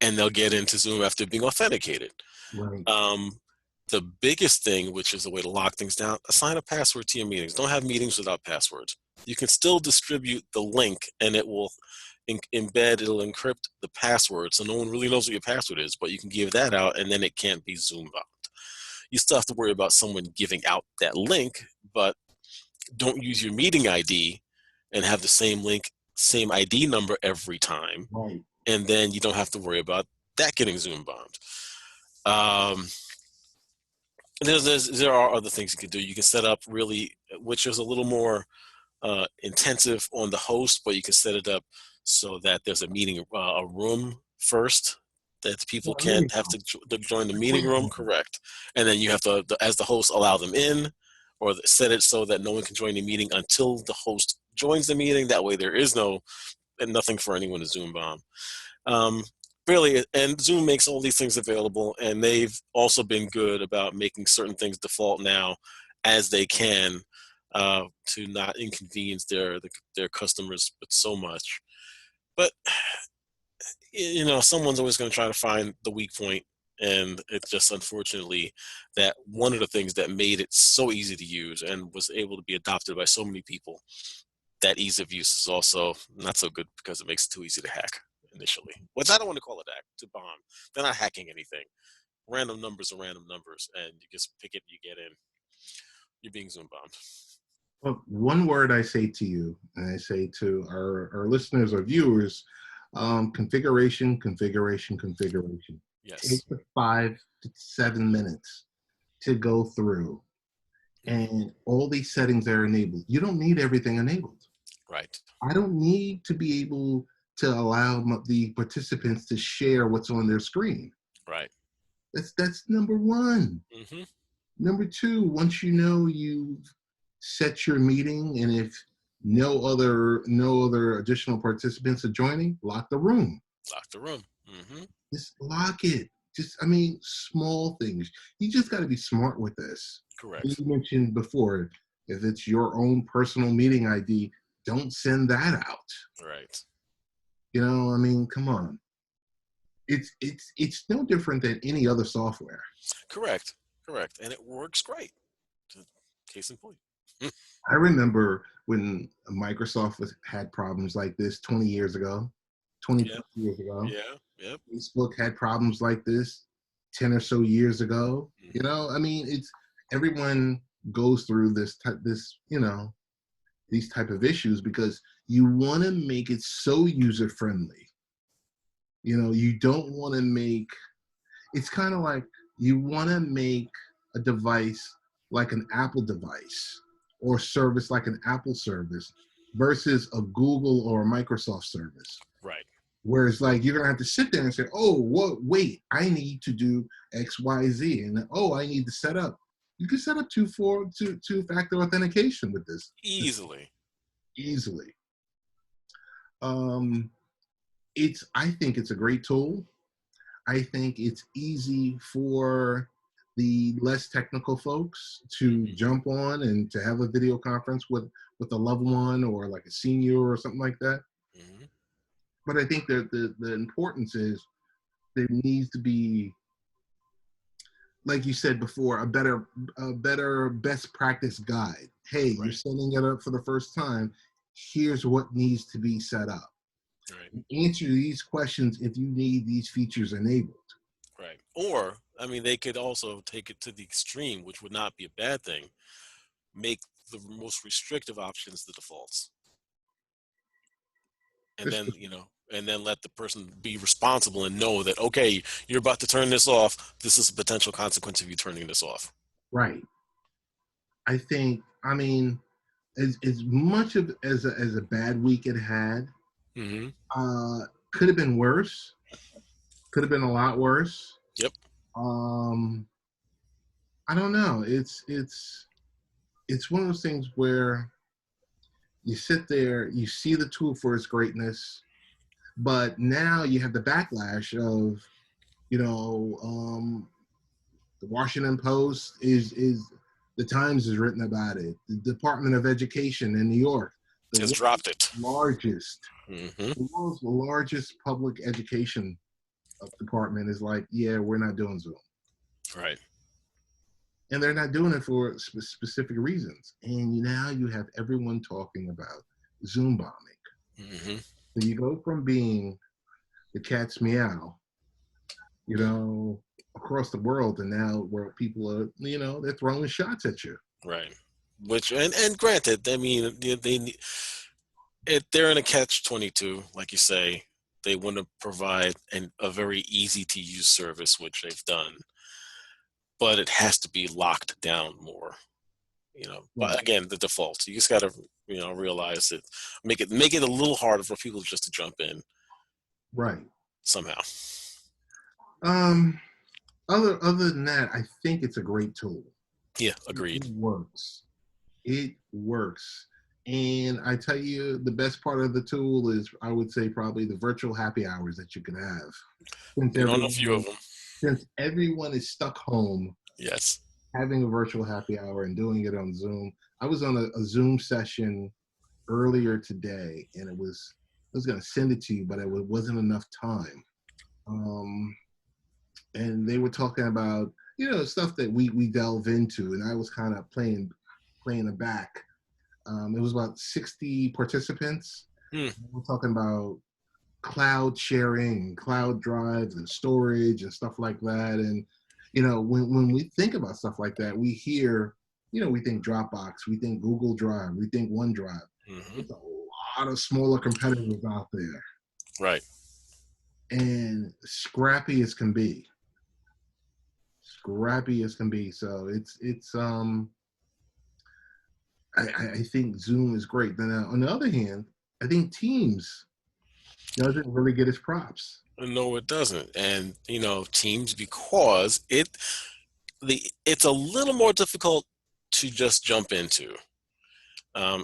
and they'll get into Zoom after being authenticated. Right. Um, the biggest thing, which is the way to lock things down, assign a password to your meetings. Don't have meetings without passwords. You can still distribute the link, and it will it'll encrypt the password, so no one really knows what your password is, but you can give that out, and then it can't be Zoom bound. You still have to worry about someone giving out that link, but don't use your meeting ID and have the same link, same ID number every time, Right. and then you don't have to worry about that getting Zoom bombed. Um, there are other things you can do. You can set up, really, which is a little more intensive on the host, but you can set it up so that there's a meeting, a room first, that people Well, can't maybe have so. to join the Like meeting waiting room. room. Correct. And then you have to, as the host, allow them in, or set it so that no one can join the meeting until the host joins the meeting. That way there is nothing for anyone to Zoom bomb. Um, really, and Zoom makes all these things available, and they've also been good about making certain things default now as they can, to not inconvenience their customers with so much. But someone's always going to try to find the weak point, and it's just, unfortunately, that one of the things that made it so easy to use and was able to be adopted by so many people, that ease of use is also not so good, because it makes it too easy to hack initially. Which I don't want to call it hack, to bomb. They're not hacking anything. Random numbers are random numbers, and you just pick it, you get in. You're being Zoom bombed. Well, one word I say to you, and I say to our listeners or viewers, configuration, configuration, configuration. Take Yes. the 5 to 7 minutes to go through, Mm-hmm. and all these settings are enabled. You don't need everything enabled. Right. I don't need to be able to allow the participants to share what's on their screen. Right. That's number one. Mm-hmm. Number two, once you know you've set your meeting, and if no other additional participants are joining, lock the room. Lock the room. Mm-hmm. Just lock it. Small things. You just got to be smart with this. You Correct. mentioned before, if it's your own personal meeting ID, don't send that out. Right. Come on. It's no different than any other software. Correct. Correct. And it works great. Case in point. I remember when Microsoft had problems like this 20 years ago, 20 Yeah. plus years ago. Yeah. Yep. Facebook had problems like this 10 or so years ago. Mm-hmm. It's everyone goes through these type of issues because you want to make it so user friendly. You don't want to make it's kind of like you want to make a device like an Apple device or service like an Apple service versus a Google or a Microsoft service. Right. Whereas like you're gonna have to sit there and say, oh, what? Wait, I need to do X, Y, Z, and oh, I need to set up. You can set up two-factor authentication with this Easily. easily. Um, I think it's a great tool. I think it's easy for the less technical folks to Hmm. jump on and to have a video conference with a loved one or like a senior or something like that. Hmm. But I think that the importance is there needs to be, like you said before, a better best practice guide. Hey, you're Right. setting it up for the first time. Here's what needs to be set up. Right. Answer these questions if you need these features enabled. Right. Or, I mean, they could also take it to the extreme, which would not be a bad thing. Make the most restrictive options the defaults. And This, then, and then let the person be responsible and know that, okay, you're about to turn this off. This is a potential consequence of you turning this off. right. I think, I mean, as much of as a bad week it had, Hmm. uh, could have been worse. Could have been a lot worse. Yep. Um, I don't know. It's one of those things where you sit there, you see the tool for its greatness, but now you have the backlash of, you know, the Washington Post is the Times has written about it. The Department of Education in New York, the Has world's dropped it. largest, Hmm. the world's largest public education department is like, yeah, we're not doing Zoom, Right. and they're not doing it for specific reasons. And now you have everyone talking about Zoom bombing. Hmm. So you go from being the cat's meow, you know, across the world, and now where people are, they're throwing shots at you. Right. Which, and granted, I mean, they're in a catch-22, like you say. They want to provide a very easy to use service, which they've done, but it has to be locked down more. But Right. again, the default. You just got to, realize it, make it a little harder for people just to jump in Right. somehow. Um, other than that, I think it's a great tool. Yeah, It agreed. works. It works. And I tell you, the best part of the tool is, I would say, probably the virtual happy hours that you can have. Since Been on a few of everyone, them. since everyone is stuck home, Yes. having a virtual happy hour and doing it on Zoom. I was on a Zoom session earlier today, and I was going to send it to you, but it wasn't enough time. Um, and they were talking about stuff that we delve into, and I was kind of playing it back. It was about 60 participants. Hmm. We're talking about cloud sharing, cloud drives, and storage and stuff like that. And when we think about stuff like that, we hear, we think Dropbox, we think Google Drive, we think OneDrive. Hmm. There's a lot of smaller competitors out there, Right. and scrappy as can be. Scrappy as can be. So I think Zoom is great. Then on the other hand, I think Teams doesn't really get its props. No, it doesn't. And Teams, because it's a little more difficult to just jump into.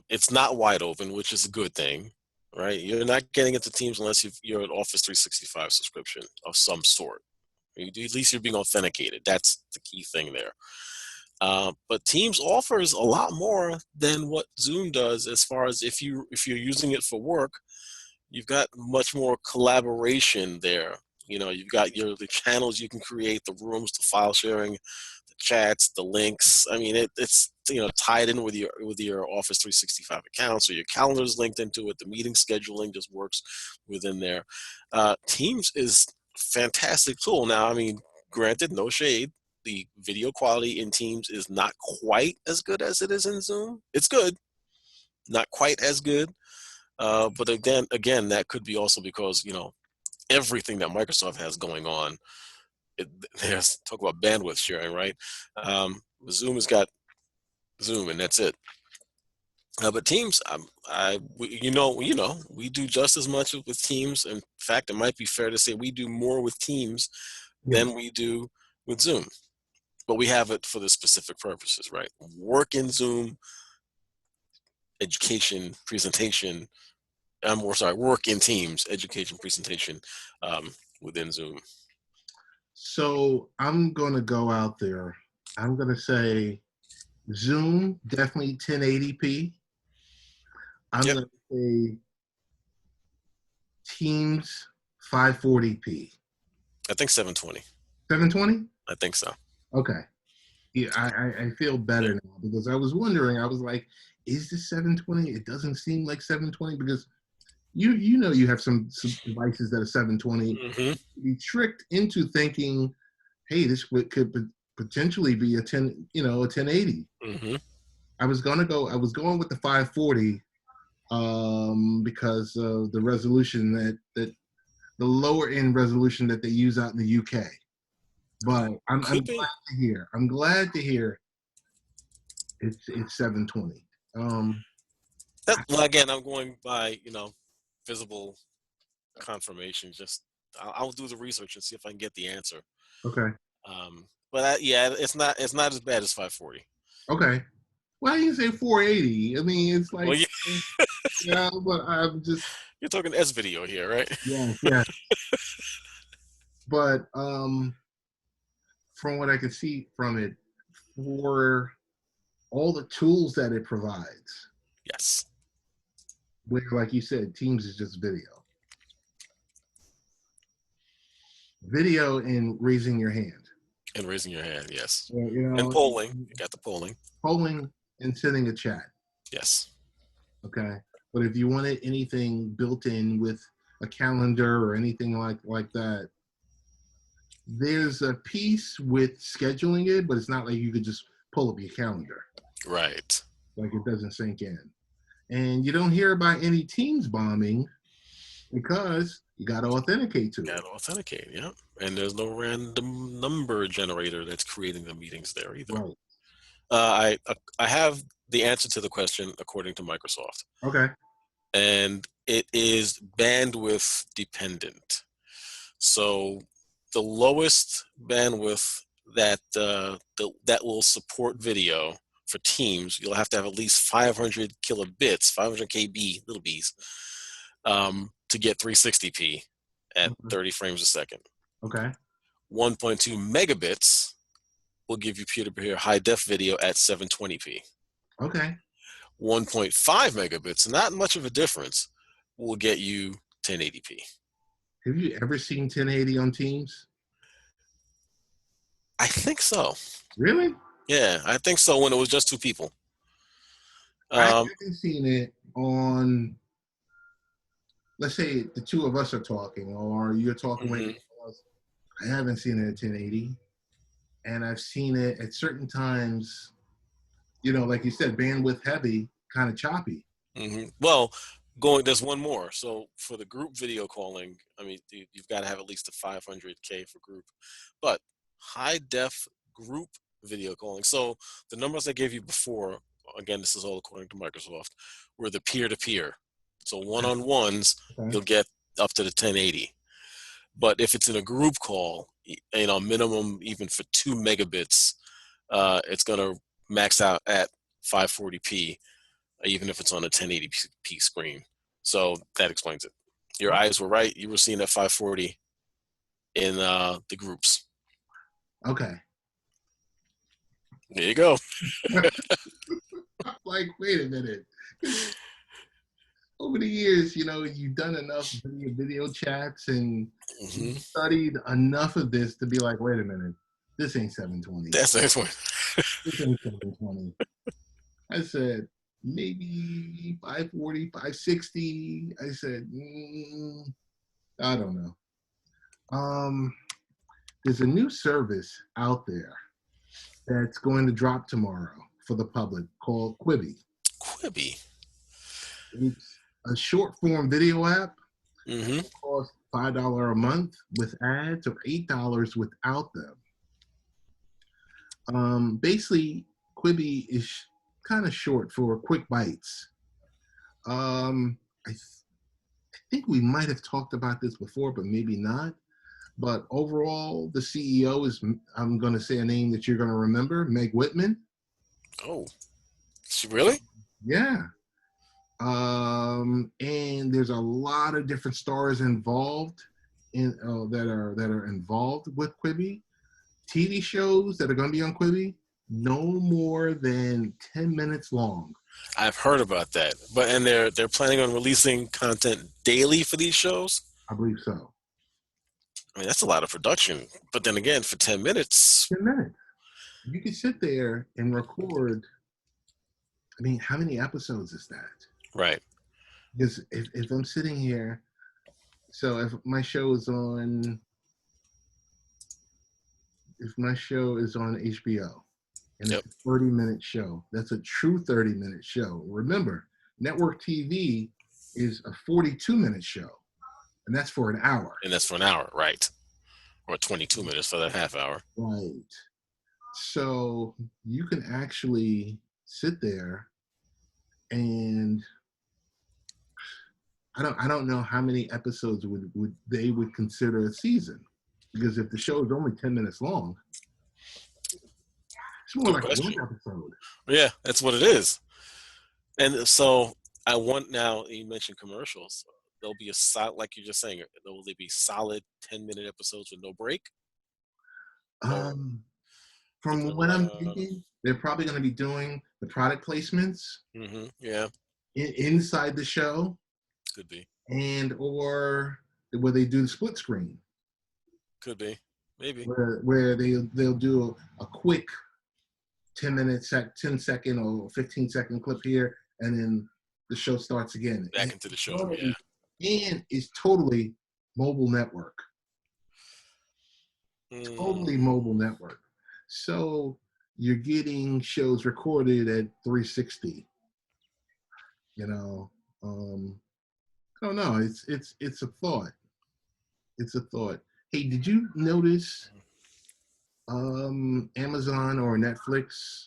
It's not wide open, which is a good thing, right? You're not getting into Teams unless you're an Office 365 subscription of some sort. At least you're being authenticated. That's the key thing there. But Teams offers a lot more than what Zoom does, as far as if you're using it for work. You've got much more collaboration there. You've got the channels you can create, the rooms, the file sharing, the chats, the links. I mean, it's tied in with your Office 365 account, so your calendar is linked into it. The meeting scheduling just works within there. Teams is a fantastic tool. Now, I mean, granted, no shade. The video quality in Teams is not quite as good as it is in Zoom. It's good, not quite as good. But again, that could be also because everything that Microsoft has going on. There's talk about bandwidth sharing, right? Zoom has got Zoom, and that's it. But Teams, we do just as much with Teams. In fact, it might be fair to say we do more with Teams Yeah. than we do with Zoom. But we have it for the specific purposes, right? Work in Zoom, education, presentation, work in teams, education presentation within Zoom. So I'm going to go out there. I'm going to say Zoom, definitely 1080p. I'm Yep, going to say Teams, 540p. I think 720. 720? I think so. Okay. Yeah, I feel better now because I was wondering. I was like, is this 720? It doesn't seem like 720 because you know you have some devices that are 720. Hmm. You tricked into thinking, hey, could potentially be a 1080. Hmm. I was going with the 540 because of the resolution that the lower end resolution that they use out in the UK. But I'm Could glad be. to hear. I'm glad to hear it's 720. Well, again, I'm going by visible confirmation. Just I'll do the research and see if I can get the answer. Okay. But yeah, it's not as bad as 540. Okay. Why do you say 480? I mean, it's Well, like, but I'm just, you're talking S video here, right? yeah, yeah. But from what I can see from it, for all the tools that it provides, Yes. where, like you said, Teams is just video and raising your hand. And raising your hand, yes. Yeah, And polling. You got the polling. polling and sending a chat. Yes. Okay. But if you wanted anything built in with a calendar or anything like that, there's a piece with scheduling it, but it's not like you could just pull up your calendar. Right. Like it doesn't sink in. And you don't hear about any Teams bombing because you got to authenticate to Got it. to authenticate, yeah. And there's no random number generator that's creating the meetings there either. Right. I have the answer to the question according to Microsoft, Okay. and it is bandwidth dependent. So the lowest bandwidth that will support video for Teams, you'll have to have at least 500 kilobits, 500 KB, little b's, to get 360p at 30 frames a second. Okay. 1.2 megabits will give you peer-to-peer high-def video at 720p. Okay. 1.5 megabits, not much of a difference, will get you 1080p. Have you ever seen 1080 on Teams? I think so. Really? Yeah, I think so when it was just two people. I haven't seen it on, let's say the two of us are talking or you're talking with Mhm. us. I haven't seen it at 1080. And I've seen it at certain times, like you said, bandwidth heavy, kind of choppy. Well, there's one more. So for the group video calling, I mean, you've got to have at least a 500K for group, but high def group video calling. So the numbers I gave you before, again, this is all according to Microsoft, were the peer to peer. So one-on-ones, Okay. you'll get up to the 1080. But if it's in a group call, minimum even for 2 megabits, it's going to max out at 540p, even if it's on a 1080p screen. So that explains it. Your eyes were right. You were seeing at 540 in the groups. Okay. There you go. Like, wait a minute. Over the years, you've done enough video chats and Hmm. studied enough of this to be like, wait a minute, this ain't 720. That's the next one. This ain't 720. I said, maybe 540, 560. I said, I don't know. There's a new service out there that's going to drop tomorrow for the public called Quibi. Quibi. It's a short form video app. Mm-hmm. It costs $5 a month with ads or $8 without them. Basically, Quibi is kind of short for quick bites. I think we might have talked about this before, but maybe not. But overall, the CEO is, I'm going to say a name that you're going to remember, Meg Whitman. Oh, really? Yeah. And there's a lot of different stars involved in that are involved with Quibi. TV shows that are going to be on Quibi, no more than 10 minutes long. I've heard about that, but and they're planning on releasing content daily for these shows. I believe so. I mean, that's a lot of production. But then again, for 10 minutes, 10 minutes. You can sit there and record. I mean, how many episodes is that? right? Because if I'm sitting here, so if my show is on HBO and Yep. it's a 30-minute show, that's a true 30-minute show. Remember, network TV is a 42-minute show, and that's for an hour. And that's for an hour, right? Or 22 minutes for that half hour. Right. So you can actually sit there and I don't know how many episodes would they would consider a season, because if the show is only 10 minutes long, it's more Good like question. one episode. Yeah, that's what it is. And so I want now. You mentioned commercials. There'll be a solid, like you're just saying. Will they be solid 10-minute episodes with no break? Or they're From gonna what rely I'm on? thinking, they're probably going to be doing the product placements Yeah, inside the show, could be. and or where they do the split screen, Could be. Maybe. where they'll do a quick 10-second or 15-second clip here, and then the show starts again. Back into the show. Yeah. And it's totally mobile network. Totally mobile network. So you're getting shows recorded at 360. You know, I don't know. It's a thought. It's a thought. Hey, did you notice Amazon or Netflix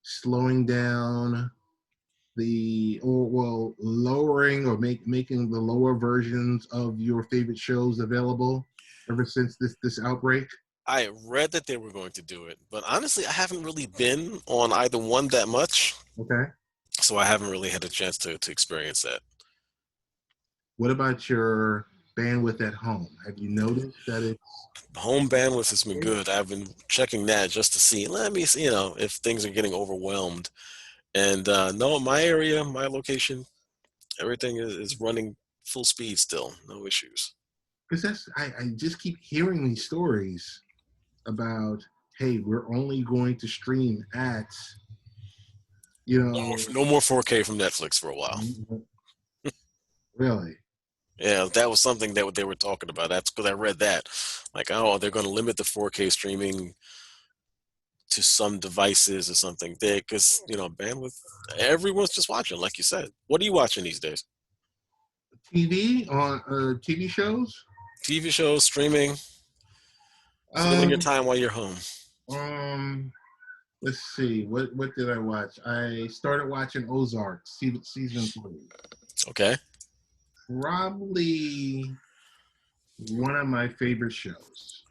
slowing down lowering or making the lower versions of your favorite shows available ever since this outbreak? I read that they were going to do it, but honestly, I haven't really been on either one that much, Okay. so I haven't really had a chance to experience that. What about your bandwidth at home? Have you noticed that it's Home bandwidth has been good. I've been checking that just to see. Let me see, if things are getting overwhelmed. And no, my area, my location, everything is running full speed still. No issues. because I just keep hearing these stories about, hey, we're only going to stream at, you know, No more 4K from Netflix for a while. really. Yeah, that was something that they were talking about. That's because I read that. Like, oh, they're going to limit the 4K streaming to some devices or something. Because, bandwidth, everyone's just watching, like you said. What are you watching these days? TV shows. TV shows, streaming, filling your Um, time while you're home. um, let's see. What did I watch? I started watching Ozark season 3. Okay. Probably one of my favorite shows.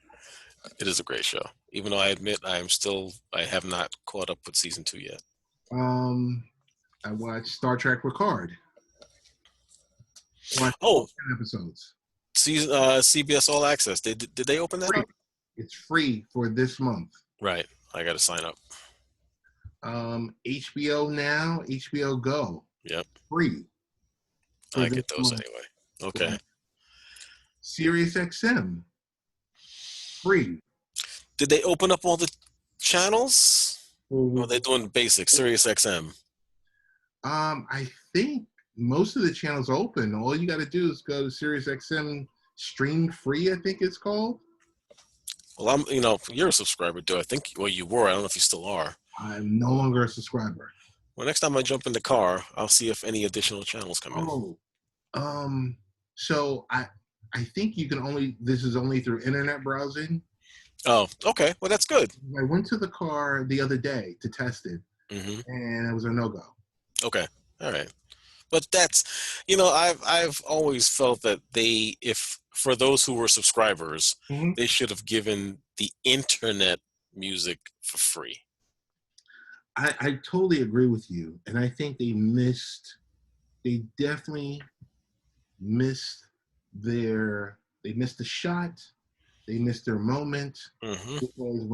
It is a great show. Even though I admit I have not caught up with season 2 yet. I watched Star Trek Picard. Watched 10 episodes. Season CBS All Access. Did they open that up? It's free for this month. Right. I got to sign up. HBO Now, HBO Go. Yep. Free. I get those anyway. Okay. Sirius XM. Free. Did they open up all the channels? Or are they doing basic Sirius XM? I think most of the channels are open. All you got to do is go to Sirius XM Stream Free, I think it's called. Well, you're a subscriber, do I think? Well, you were. I don't know if you still are. I'm no longer a subscriber. Well, next time I jump in the car, I'll see if any additional channels come in. So I think you can this is only through internet browsing. Oh, okay. Well, that's good. I went to the car the other day to test it, and it was a no-go. Okay. All right. But that's, I've always felt that for those who were subscribers, they should have given the internet music for free. I totally agree with you, and I think they missed they definitely missed they missed the shot. They missed their moment Hmm. because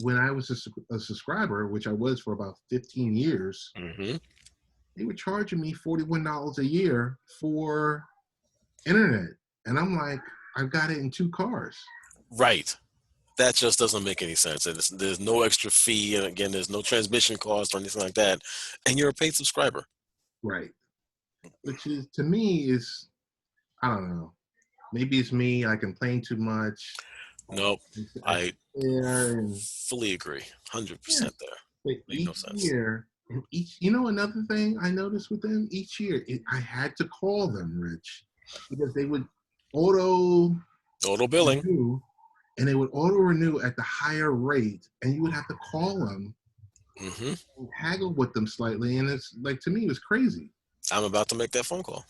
when I was a subscriber, which I was for about 15 years, Hmm. they were charging me $41 a year for internet, and I'm like, I've got it in two cars. Right. That just doesn't make any sense. And there's no extra fee, and again, there's no transmission cost or anything like that, and you're a paid subscriber. Right. Which is to me is I don't know. Maybe it's me. I complain too much. Nope. I I sit there and fully agree. yeah. 100% there. But Make no each sense. year, and each you know another thing I noticed with them each year, I had to call them, Rich, because they would auto Auto billing. renew, and they would auto renew at the higher rate, and you would have to call them Hmm. and haggle with them slightly, and it's like to me it was crazy. I'm about to make that phone call.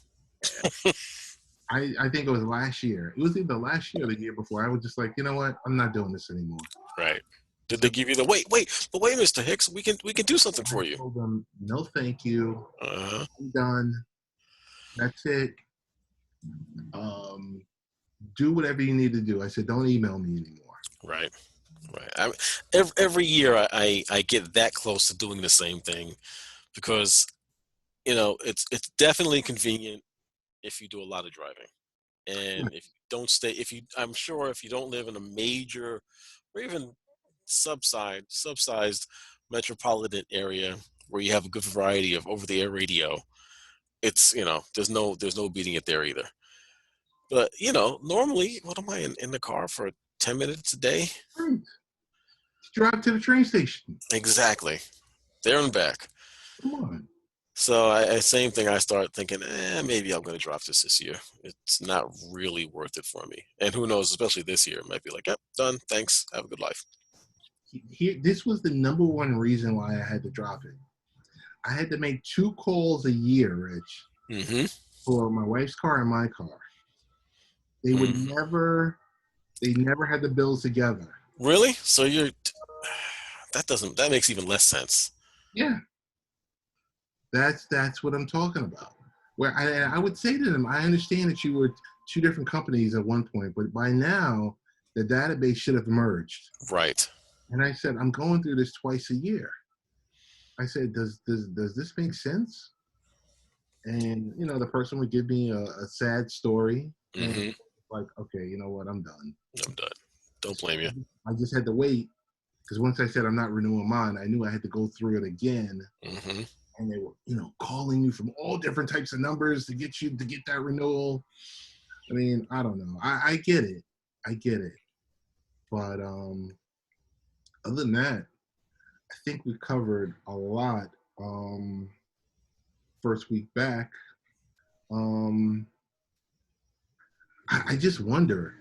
I think it was last year. It was either last year or the year before. I was just like, you know what? I'm not doing this anymore. Right. Did So they give you the but wait, Mr. Hicks, we can do something I for you. told them, no, thank you. Uh-huh. I'm done. That's it. Um, do whatever you need to do. I said, don't email me anymore. Right. Right. Every year I get that close to doing the same thing because it's definitely convenient if you do a lot of driving. Yeah. And if you don't stay, I'm sure if you don't live in a major or even subsized metropolitan area where you have a good variety of over-the-air radio, it's, there's no beating it there either. But, normally, what am I in the car for 10 minutes a day? Right. Drive to the train station. Exactly. There and back. Come on. So same thing. I start thinking, maybe I'm going to drop this year. It's not really worth it for me. And who knows, especially this year, it might be like, yep, done. Thanks. Have a good life. Here, this was the number one reason why I had to drop it. I had to make 2 calls a year, Rich, Hmm. for my wife's car and my car. They would Hmm. never, they never had the bills together. Really? So that makes even less sense. Yeah, that's what I'm talking about. Where I would say to them, I understand that you were two different companies at one point, but by now the database should have merged. Right. And I said, I'm going through this twice a year. I said, does this make sense? And the person would give me a sad story, and Hmm. like, okay, you know what, I'm done. I'm done. Don't blame you. I just had to wait because once I said I'm not renewing mine, I knew I had to go through it again. Hmm. And they were, calling you from all different types of numbers to get that renewal. I mean, I don't know. I get it. I get it. But other than that, I think we covered a lot. First week back. Um, I just wonder.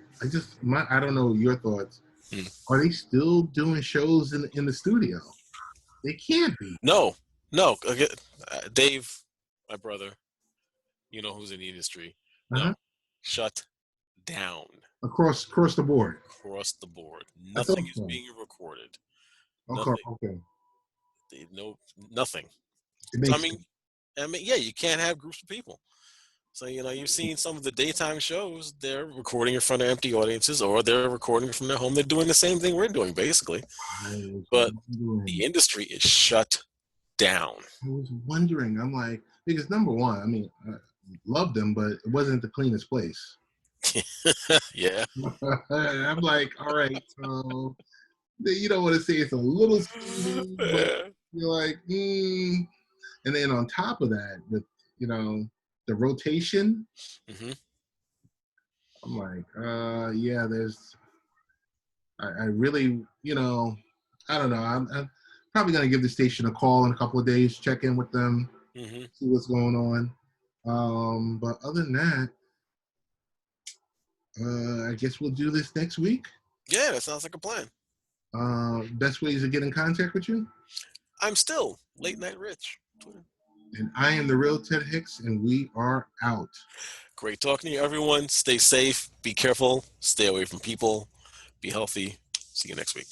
I don't know your thoughts. Mm. Are they still doing shows in the studio? They can't be. No, no. Dave, my brother, who's in the industry. Uh-huh. No, shut down Across the board. across the board. I Nothing thought is so. being recorded. Okay. Nothing. Okay. No, nothing. It So makes sense. yeah, you can't have groups of people. So you've seen some of the daytime shows. They're recording in front of empty audiences, or they're recording from their home. They're doing the same thing we're doing, basically. I was But the wondering. industry is shut down. I was wondering. I'm like, because number one, I mean, I loved them, but it wasn't the cleanest place. Yeah. I'm like, all right, so you don't want to say it's a little steamy, but Yeah. you're like, And then on top of that, with the rotation, Hmm. I'm like, yeah, I really, I don't know. I'm probably gonna give the station a call in a couple of days, check in with them, Hmm. see what's going on. But other than that, I guess we'll do this next week. Yeah, that sounds like a plan. Best ways to get in contact with you. I'm still late night rich. Twitter. And I am the real Ted Hicks, and we are out. Great talking to you, everyone. Stay safe. Be careful. Stay away from people. Be healthy. See you next week.